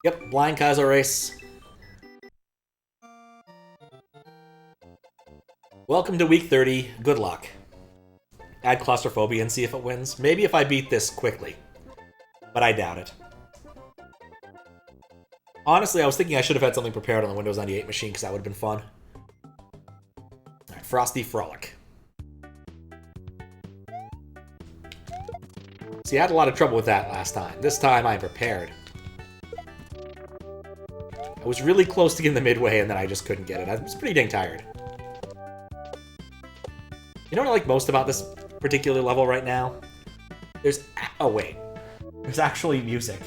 Yep, blind Kaizo race. Welcome to week 30. Good luck. Add claustrophobia and see if it wins. Maybe if I beat this quickly. But I doubt it. Honestly, I was thinking I should have had something prepared on the Windows 98 machine because that would have been fun. Alright, Frosty, Frolic. See, I had a lot of trouble with that last time. This time, I'm prepared. I was really close to getting the midway, and then I just couldn't get it. I was pretty dang tired. You know what I like most about this particular level right now? There's... Oh, wait. There's actually music.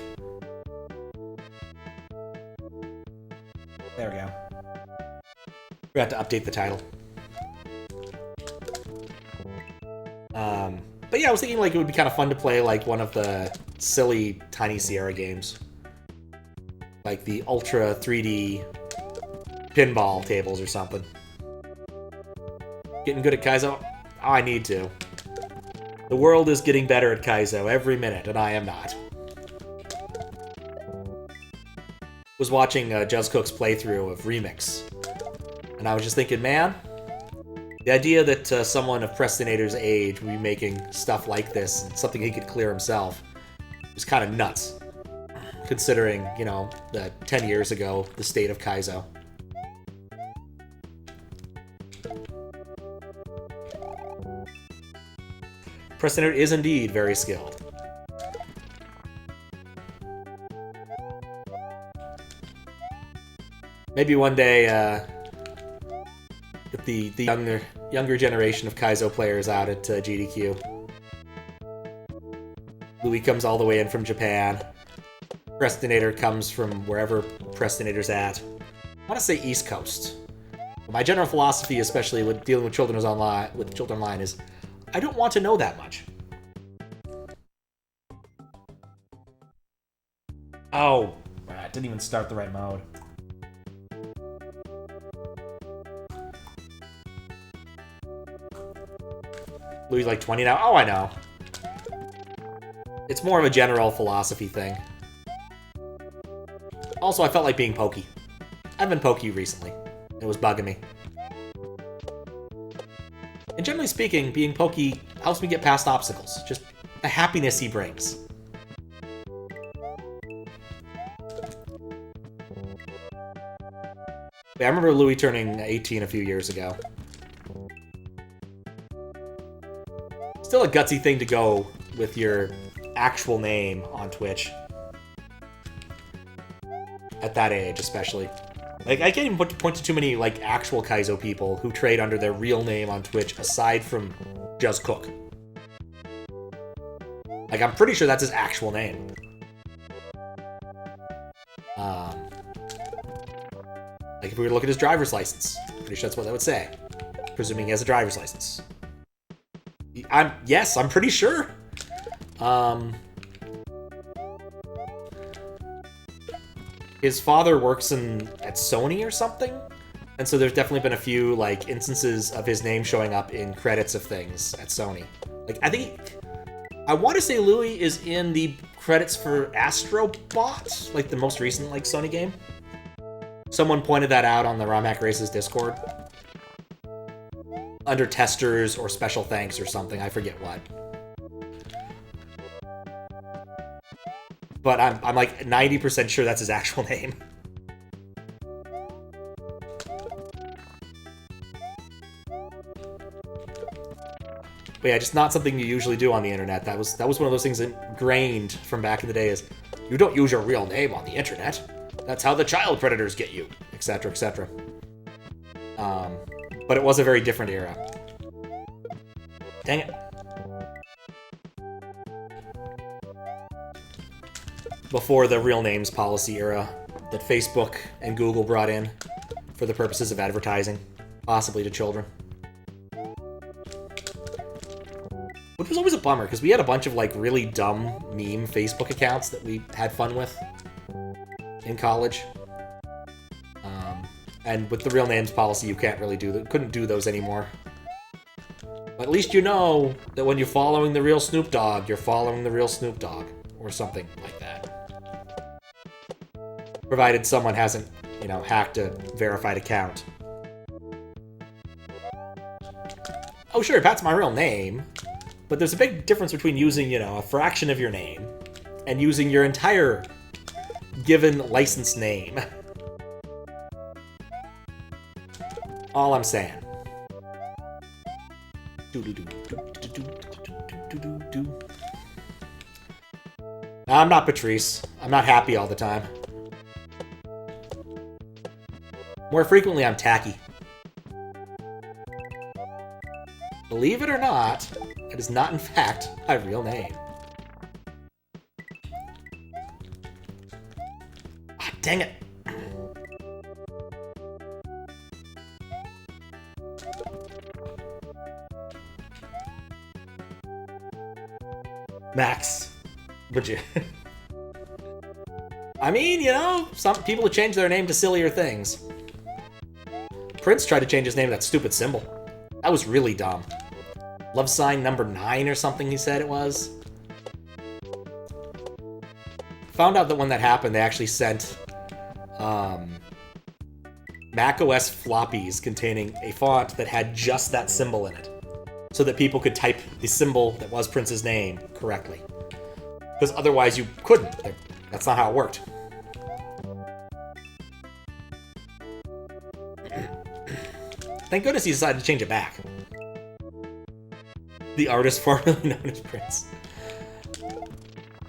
There we go. Forgot to update the title. But yeah, I was thinking like it would be kind of fun to play like one of the silly Tiny Sierra games. Like the Ultra 3D pinball tables or something. Getting good at Kaizo? Oh, I need to. The world is getting better at Kaizo every minute, and I am not. Was watching Juz Cook's playthrough of Remix, and I was just thinking, man, the idea that someone of Prestinator's age would be making stuff like this, and something he could clear himself, is kind of nuts, considering, you know, that 10 years ago, the state of Kaizo. Prestinator is indeed very skilled. Maybe one day, get the younger generation of Kaizo players out at GDQ. Louis comes all the way in from Japan. Prestinator comes from wherever Prestinator's at. I want to say East Coast. My general philosophy, especially with dealing with children online, is I don't want to know that much. Oh, I didn't even start the right mode. Louis like 20 now? Oh, I know. It's more of a general philosophy thing. Also, I felt like being pokey. I've been pokey recently. It was bugging me. And generally speaking, being pokey helps me get past obstacles. Just the happiness he brings. I remember Louis turning 18 a few years ago. Still a gutsy thing to go with your actual name on Twitch. At that age, especially. Like, I can't even point to too many, like, actual Kaizo people who trade under their real name on Twitch, aside from Juz Cook. Like, I'm pretty sure that's his actual name. Like, if we were to look at his driver's license, pretty sure that's what that would say. Presuming he has a driver's license. Yes, I'm pretty sure. His father works at Sony or something, and so there's definitely been a few like instances of his name showing up in credits of things at Sony. Like I want to say Louis is in the credits for Astrobot, like the most recent like Sony game. Someone pointed that out on the Romhack Races Discord. Under testers or special thanks or something, I forget what. But I'm like 90% sure that's his actual name. But yeah, just not something you usually do on the internet. That was one of those things ingrained from back in the day is you don't use your real name on the internet. That's how the child predators get you, etc., etc. But it was a very different era. Dang it. Before the real names policy era that Facebook and Google brought in for the purposes of advertising, possibly to children. Which was always a bummer, because we had a bunch of, like, really dumb meme Facebook accounts that we had fun with in college. And with the real names policy, you can't really couldn't do those anymore. But at least you know that when you're following the real Snoop Dogg, you're following the real Snoop Dogg. Or something like that. Provided someone hasn't, you know, hacked a verified account. Oh, sure, Pat's my real name. But there's a big difference between using, you know, a fraction of your name and using your entire given license name. All I'm saying. I'm not Patrice. I'm not happy all the time. More frequently, I'm tacky. Believe it or not, it is not in fact my real name. Ah, dang it. Max, would you? I mean, you know, some people change their name to sillier things. Prince tried to change his name to that stupid symbol. That was really dumb. Love sign number 9 or something he said it was. Found out that when that happened, they actually sent macOS floppies containing a font that had just that symbol in it, so that people could type the symbol that was Prince's name correctly. Because otherwise you couldn't. That's not how it worked. Thank goodness he decided to change it back. The artist formerly known as Prince.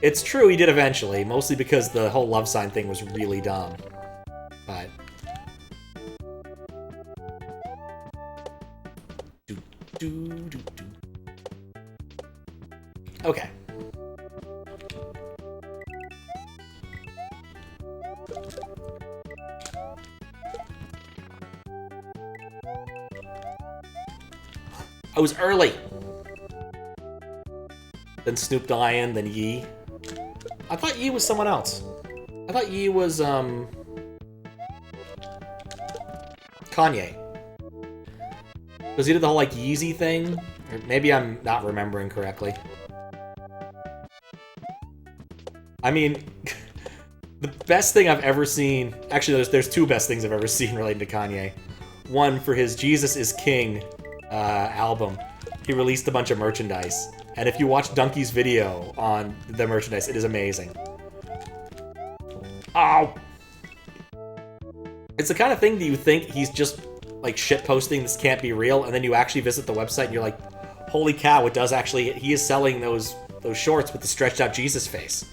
It's true, he did eventually, mostly because the whole love sign thing was really dumb. But... Okay. I was early. Then Snoop Lion, then Yee. I thought Yee was someone else. I thought Yee was, Kanye. Because he did the whole, like, Yeezy thing. Or maybe I'm not remembering correctly. I mean, the best thing I've ever seen... Actually, there's two best things I've ever seen related to Kanye. One, for his Jesus is King album, he released a bunch of merchandise. And if you watch Donkey's video on the merchandise, it is amazing. Oh! It's the kind of thing that you think he's just, like, shitposting, this can't be real, and then you actually visit the website and you're like, holy cow, it does actually... He is selling those shorts with the stretched out Jesus face.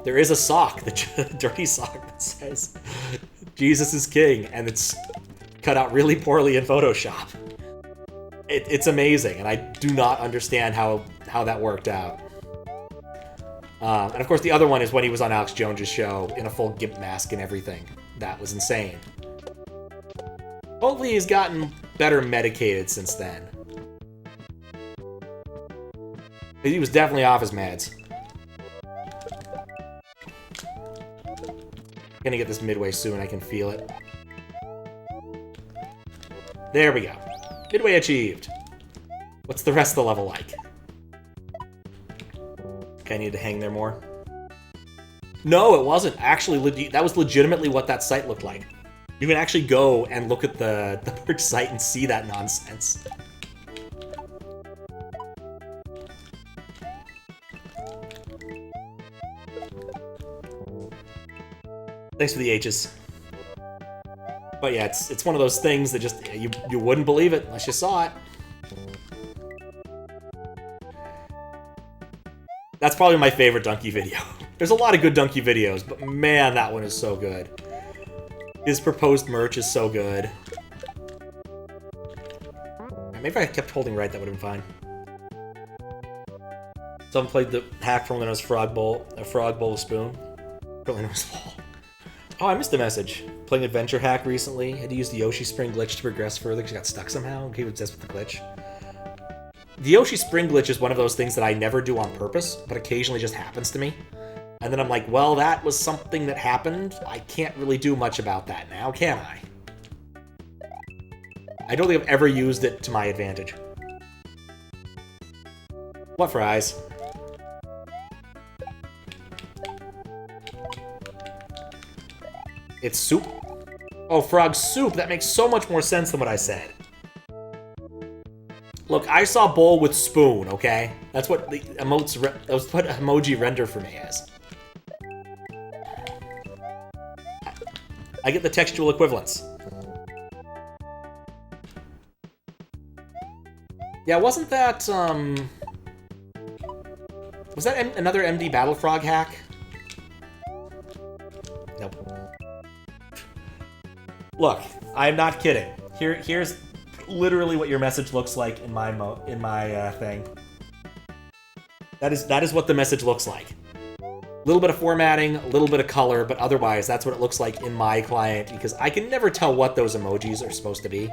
There is a sock, the dirty sock, that says Jesus is King, and it's cut out really poorly in Photoshop. It's amazing, and I do not understand how that worked out. And of course, the other one is when he was on Alex Jones' show in a full gimp mask and everything. That was insane. Hopefully he's gotten better medicated since then. He was definitely off his meds. Gonna get this midway soon, I can feel it. There we go. Midway achieved. What's the rest of the level like? Okay, I need to hang there more. No, it wasn't. Actually, that was legitimately what that site looked like. You can actually go and look at the merch site and see that nonsense. Thanks for the H's. But yeah, it's one of those things that just, you wouldn't believe it unless you saw it. That's probably my favorite Donkey video. There's a lot of good Donkey videos, but man, that one is so good. His proposed merch is so good. Maybe if I kept holding right, that would have been fine. Someone played the hack from when it was Frog Bowl of Spoon. Probably knows Lol. Oh, I missed the message. Playing Adventure Hack recently. Had to use the Yoshi Spring glitch to progress further because I got stuck somehow. He was obsessed with the glitch. The Yoshi Spring glitch is one of those things that I never do on purpose, but occasionally just happens to me. And then I'm like, well, that was something that happened. I can't really do much about that now, can I? I don't think I've ever used it to my advantage. What fries? It's soup? Oh, frog soup. That makes so much more sense than what I said. Look, I saw bowl with spoon, okay? That's what the emotes, that's what emoji render for me is. I get the textual equivalence. Yeah, wasn't that, was that another MD Battle Frog hack? Nope. Look, I'm not kidding. Here's literally what your message looks like in my thing. That is what the message looks like. A little bit of formatting, a little bit of color, but otherwise that's what it looks like in my client because I can never tell what those emojis are supposed to be.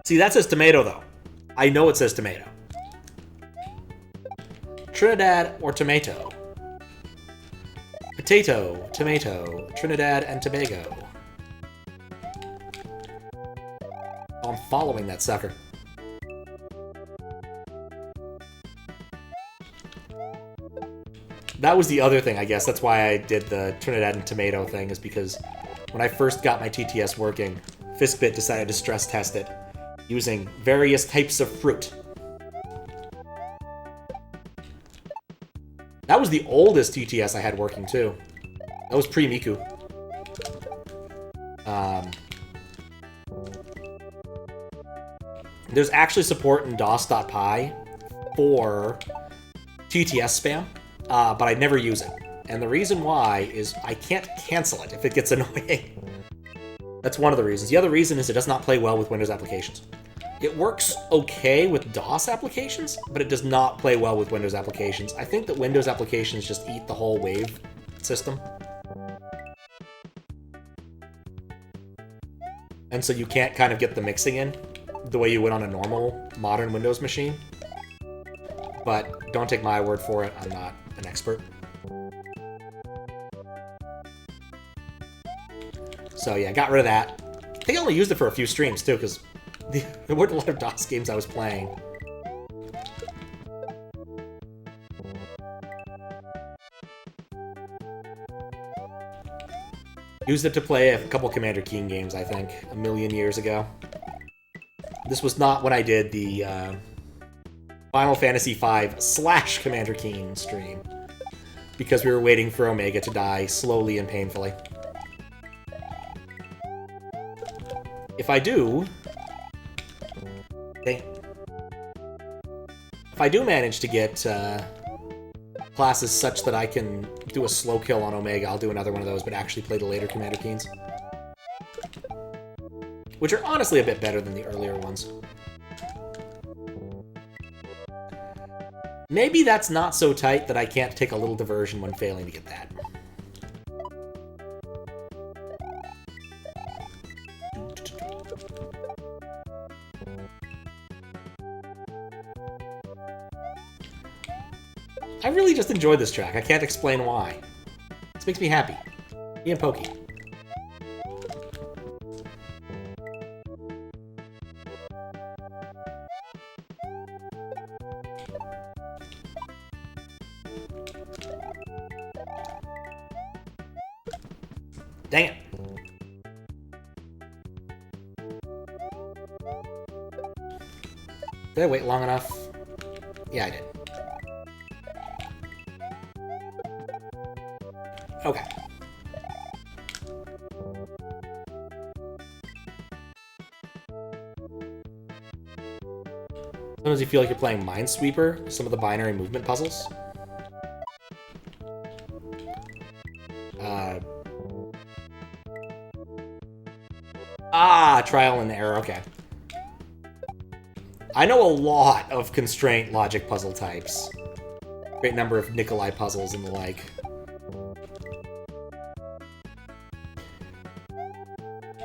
See, that says tomato though. I know it says tomato. Trinidad or tomato? Potato, tomato, Trinidad and Tobago. Oh, I'm following that sucker. That was the other thing, I guess. That's why I did the Trinidad and tomato thing, is because when I first got my TTS working, Fiskbit decided to stress test it using various types of fruit. That was the oldest TTS I had working, too. That was pre-Miku. There's actually support in DOS.py for TTS spam, but I never use it. And the reason why is I can't cancel it if it gets annoying. That's one of the reasons. The other reason is it does not play well with Windows applications. It works okay with DOS applications, but it does not play well with Windows applications. I think that Windows applications just eat the whole wave system. And so you can't kind of get the mixing in the way you would on a normal modern Windows machine. But don't take my word for it, I'm not an expert. So yeah, got rid of that. I think I only used it for a few streams too, because there weren't a lot of DOS games I was playing. Used it to play a couple Commander Keen games, I think, a million years ago. This was not when I did the Final Fantasy V / Commander Keen stream, because we were waiting for Omega to die slowly and painfully. If I do... Dang. If I do manage to get classes such that I can do a slow kill on Omega, I'll do another one of those, but actually play the later Commander Keens. Which are honestly a bit better than the earlier ones. Maybe that's not so tight that I can't take a little diversion when failing to get that. I really just enjoyed this track. I can't explain why. This makes me happy. Me and Pokey. Dang it. Did I wait long enough? Yeah, I did. Okay. Sometimes you feel like you're playing Minesweeper, some of the binary movement puzzles. Trial and error, okay. I know a lot of constraint logic puzzle types. Great number of Nikolai puzzles and the like.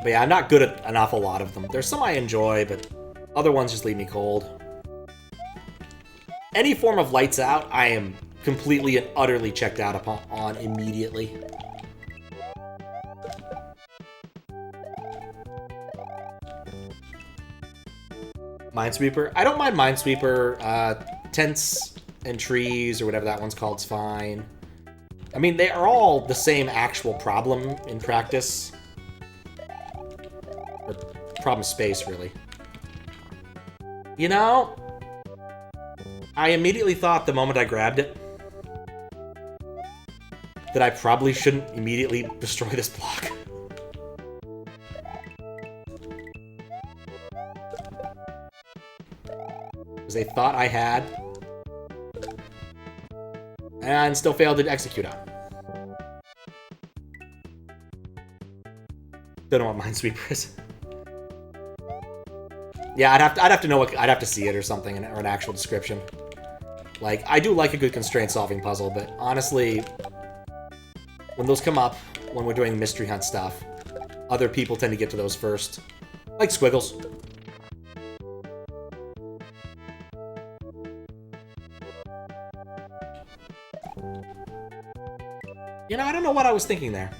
But yeah, I'm not good at an awful lot of them. There's some I enjoy, but other ones just leave me cold. Any form of lights out, I am completely and utterly checked out on immediately. Minesweeper? I don't mind Minesweeper. Tense and trees, or whatever that one's called, is fine. I mean, they are all the same actual problem in practice. Or problem space, really. You know, I immediately thought the moment I grabbed it that I probably shouldn't immediately destroy this block. Because they thought I had, and still failed to execute on. Don't know what Minesweeper is. Yeah, I'd have to know what, I'd have to see it or something, or an actual description. Like, I do like a good constraint solving puzzle, but honestly, when those come up, when we're doing mystery hunt stuff, other people tend to get to those first. Like Squiggles. You know, I don't know what I was thinking there.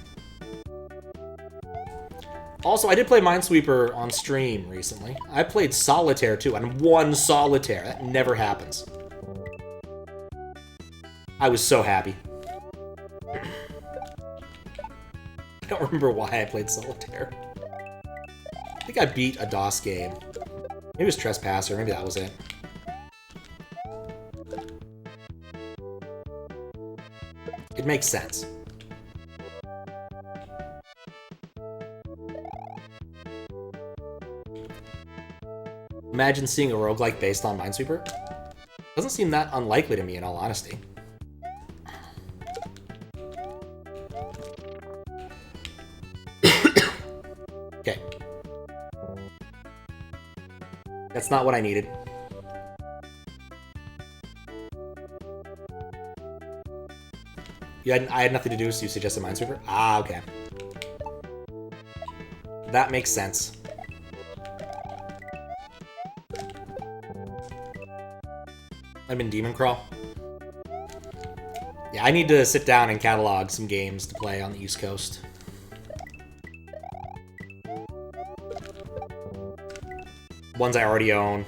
Also, I did play Minesweeper on stream recently. I played Solitaire, too, and won Solitaire. That never happens. I was so happy. I don't remember why I played Solitaire. I think I beat a DOS game. Maybe it was Trespasser. Maybe that was it. It makes sense. Imagine seeing a roguelike based on Minesweeper. Doesn't seem that unlikely to me, in all honesty. Okay. That's not what I needed. I had nothing to do, so you suggested Minesweeper? Ah, okay. That makes sense. I'm in Demon Crawl. Yeah, I need to sit down and catalog some games to play on the East Coast. Ones I already own,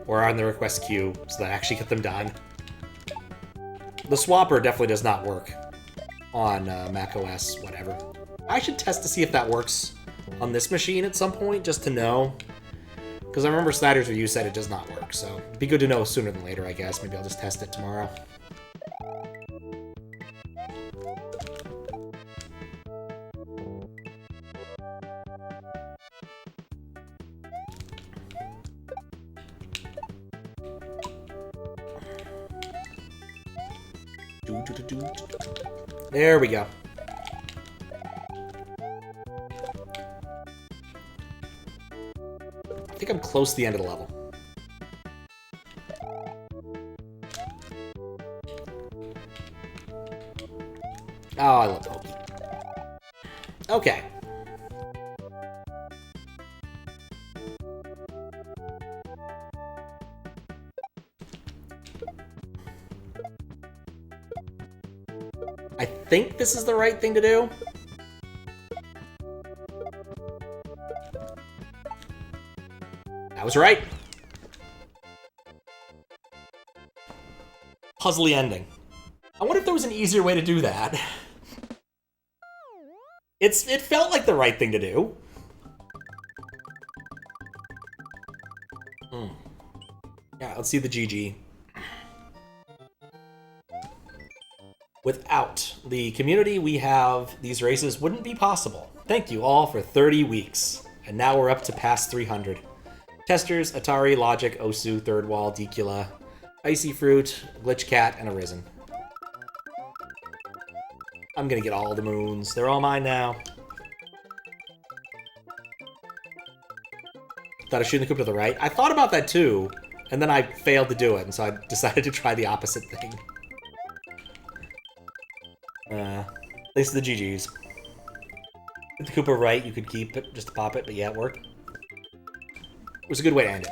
or are on the request queue, so that I actually get them done. The Swapper definitely does not work on macOS, whatever. I should test to see if that works on this machine at some point, just to know. Because I remember Snyder's review said it does not work, so it'd be good to know sooner than later, I guess. Maybe I'll just test it tomorrow. There we go. I think I'm close to the end of the level. Oh, I love Pokey. Okay. I think this is the right thing to do. I was right. Puzzly ending. I wonder if there was an easier way to do that. It felt like the right thing to do. Yeah, let's see the GG. Without the community we have, these races wouldn't be possible. Thank you all for 30 weeks. And now we're up to past 300. Testers, Atari, Logic, Osu, Third Wall, Decula, Icy Fruit, Glitch Cat, and Arisen. I'm gonna get all the moons. They're all mine now. Thought I was shooting the coop to the right. I thought about that too, and then I failed to do it, and so I decided to try the opposite thing. At least the GG's. If the Koopa right, you could keep it just to pop it, but yeah, it worked. It was a good way to end it.